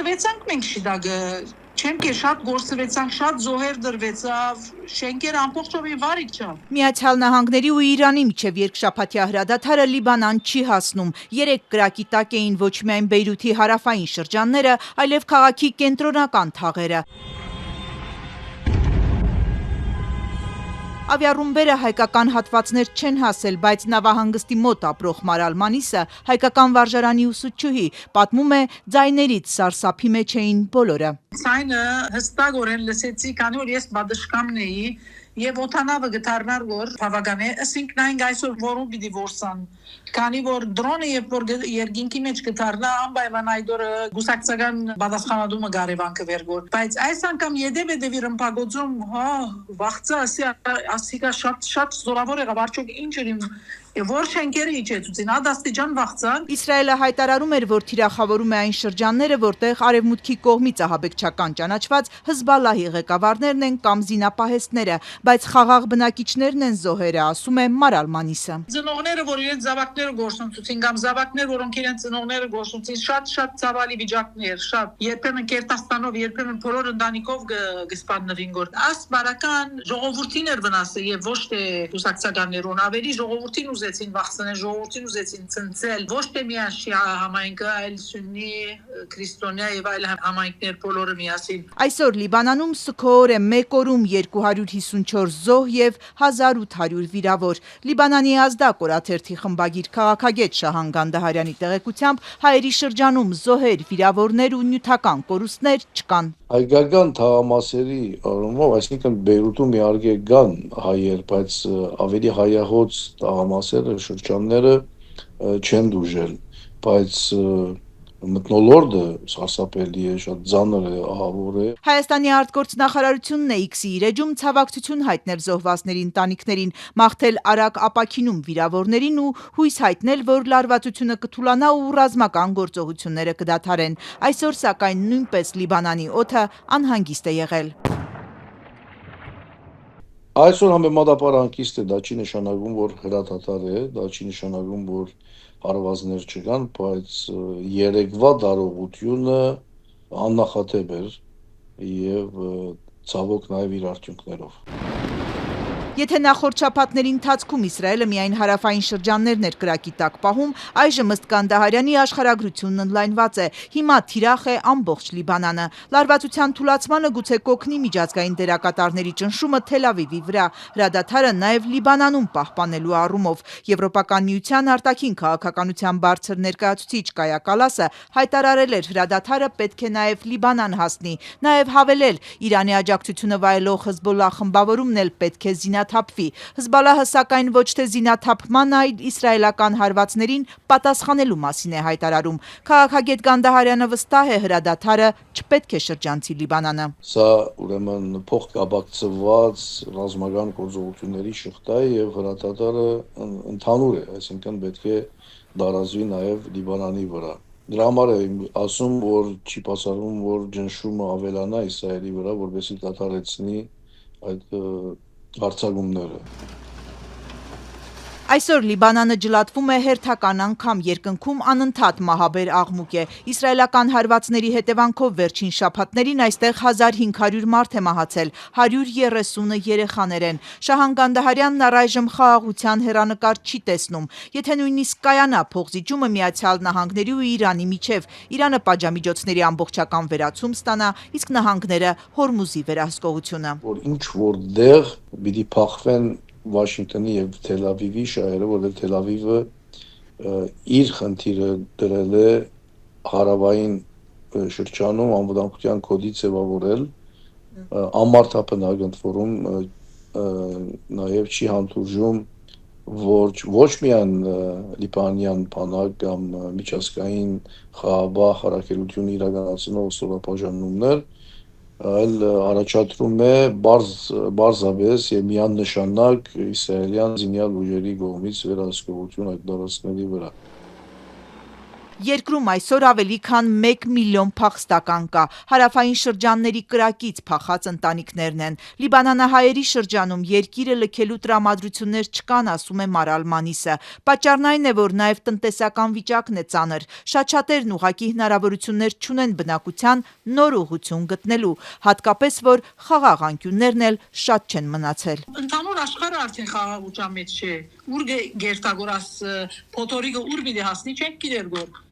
Գործվեցանք մենք շիդագը չեմ կե շատ գործվեցանք, շատ զոհեր դրվեցավ, շենքեր ամբողջովին վարիք չա։ Միացյալ Նահանգների ու Իրանի միջև երկշաբաթյա հրադադարը Լիբանան չի հասնում։ 3 կրակի տակ էին ոչ միայն Բեյրութի հարավային շրջանները, այլև քաղաքի կենտրոնական թաղերը։ Ավիառումբերը հայկական հատվածներ չեն հասել, բայց նավահանգստի մոտ ապրող Մարալ Մանիսը, հայկական վարժարանի ուսուցչուհի, պատմում է, ձայներից սարսափի մեջ էին բոլորը։ Ձայնը հստակորեն լսեցի, քանի որ ես բադշկամն էի եւ օթանավը գտարնար որ բավական է, ասինք նայինք այսօր որում պիտի որսան, քանի որ դրոնը երբ որ երկինքի մեջ գտարնա անպայման այդորը գուսակցական պատասխանատումը գարևանքը վերգոր, բայց այս անգամ յետևեդևի ռմբագոծում վախծա ասիկա շատ զորավոր եղավ, արդյոք ինչ էր որ շենքերը իջեցուցին, ադաստիճան վախծան։ Իսրայելը հայտարարում էր, որ թիրախավորում է այն շրջանները, որտեղ արևմուտքի կողմից ահաբեկչական ճանաչված Հզբալլահի ղեկավարներն են կամ զինապահեստները, բայց խաղաղ բնակիչներն են զոհերը, ասում է Մարալ Մանիսը։ Ծնողները, որ իրենց զավակները գործունեություն կամ զավակներ, որոնք իրենց ծնողները գործունեություն, շատ ցավալի վիճակներ, շատ երբեմն Կերտաստանով, երբեմն բոլոր ընտանիքով գսպաննվին գոր։ Աս բարական ժողովրդին էր վնասը եւ ոչ թե կուսակցականներուն, ավելի ժողովրդին ուզեցին վախցնել, ժողովրդին ուզեցին ցնցել, ոչ թե միայն շիա համայնքը, այլ սուննի, քրիստոնյա եւ այլ համայնքներ բոլորը միասին։ Այսօր Լիբանանում սգոր է մեկ օրում 254 զոհ եւ 1800 վիրավոր։ Լիբանանի ազդակ օրաթերթի խմբագիր քաղաքագետ Շահան Գանդահարյանի տեղեկությամբ հայերի շրջանում զոհեր, վիրավորներ ու նյութական կորուստներ չկան։ Հայկական թաղամասերի առումով, այսինքն Բեյրութում իհարկե կան հայեր, բայց ավելի հայահոց թաղամասերը, շրջանները չեն դուժել, բայց մթնոլորտը սարսափելի է, շատ ծանր է, ահավոր է։ Հայաստանի արտգործնախարարությունն է X-ի իր էջում ցավակցություն հայտնել զոհվածների ընտանիքներին, մաղթել արագ ապաքինում վիրավորներին ու հույս հայտնել, որ լարվածությունը կթուլանա ու ռազմական գործողությունները կդադարեն։ Այսօր սակայն նույնպես Լիբանանի օդը անհանգիստ է եղել։ Այսօր համեմատաբար հանգիստ է, դա չի նշանակում, որ հրադադար է, դա չի նշանակում, որ հարվածներ չկան, բայց երեկվա դարողությունը աննախադեպ էր եւ ցավոք նաեւ իր արդյունքներով։ Եթե նախորդ շաբաթների ընթացքում Իսրայելը միայն հարավային շրջաններն էր կրակի տակ պահում, այժմ ըստ Գանդահարյանի աշխարհագրությունն ընդլայնված է։ Հիմա թիրախ է ամբողջ Լիբանանը։ Լարվածության թուլացմանը գուցե կօգնի միջազգային դերակատարների ճնշումը Թել Ավիվի վրա։ Հրադադարը նաև Լիբանանում պահպանելու առումով։ Եվրոպական միության արտաքին քաղաքականության բարձր ներկայացուցիչ Կայա Կալասը հայտարարել էր, հրադադարը պետք է նաև Լիբանան հասնի։ Նաև հավելել, Իրանի աջակցությունը վայելող Հզբոլլահ խմբավորումն էլ պետք է զինաթափվի։ Հզբալլահը սակայն ոչ թե զինաթափման, այլ իսրայելական հարվածներին պատասխանելու մասին է հայտարարում։ Քաղաքագետ Գանդահարյանը վստահ է, հրադադարը չպետք է շրջանցի Լիբանանը։ Սա ուրեմն փոխկապակցված ռազմական գործողությունների շղթա է եւ հրադադարը ընդհանուր է, այսինքն պետք է դարազվի նաեւ Լիբանանի վրա։ Դրա համար է ասում, որ չի բացառվում, որ ճնշումը ավելանա Իսրայելի վրա, որովհետեւ դադարեցնի այդ հարձակումները։ Այսօր Լիբանանը ջլատվում է հերթական անգամ, երկնքում անընդհատ մահաբեր աղմուկ է։ Իսրայելական հարվածների հետևանքով վերջին շաբաթներին այստեղ 1500 մարդ է մահացել, 130-ը երեխաներ են։ Շահան Գանդահարյանն առայժմ խաղաղության հեռանկար չի տեսնում։ Եթե նույնիսկ կայանա փոխզիջումը Միացյալ Նահանգների ու Իրանի միջև, Իրանը պատժամիջոցների ամբողջական վերացում ստանա, իսկ նահանգները Հորմուզի վերահսկողությունը։ Որ ինչ որտեղ պիտի փախվեն Վաշինգտոնի եւ Թել Ավիվի շահերը, որովհետեւ Թել Ավիվը իր խնդիրը դրել է հարավային շրջանում անվտանգության կոդի ձևավորել, ամարտապնակ ընդ որում նաեւ չի հանդուրժում ոչ միայն լիբանյան բանակ կամ միջազգային խաղաղ հարաբերություն իրականացնող ստորաբաժանումներ, այլ առաջադրում է բարձավես եւ միանշանակ իսրայելյան զինյալ ուժերի կողմից վերահսկողություն այդ տարածքների վրա։ Երկրում այսօր ավելի քան 1 միլիոն փախստական կա, հարավային շրջանների կրակից փախած ընտանիքներն են։ Լիբանանահայերի շրջանում երկիրը լքելու տրամադրություններ չկան, ասում է Մարալ Մանիսը։ Պատճառն այն է, որ նաև տնտեսական վիճակն է ծանր։ Շատ շատերն ուղղակի հնարավորություններ չունեն բնակության նոր ուղղություն գտնելու, հատկապես որ խաղաղ անկյուններն էլ շատ չեն մնացել։ Ընդհանուր աշխարհը արդեն խաղաղության մեջ չէ։ Ուր գերտագորած փոթորիկը ուր մի հասնի չենք գիտեր գոր։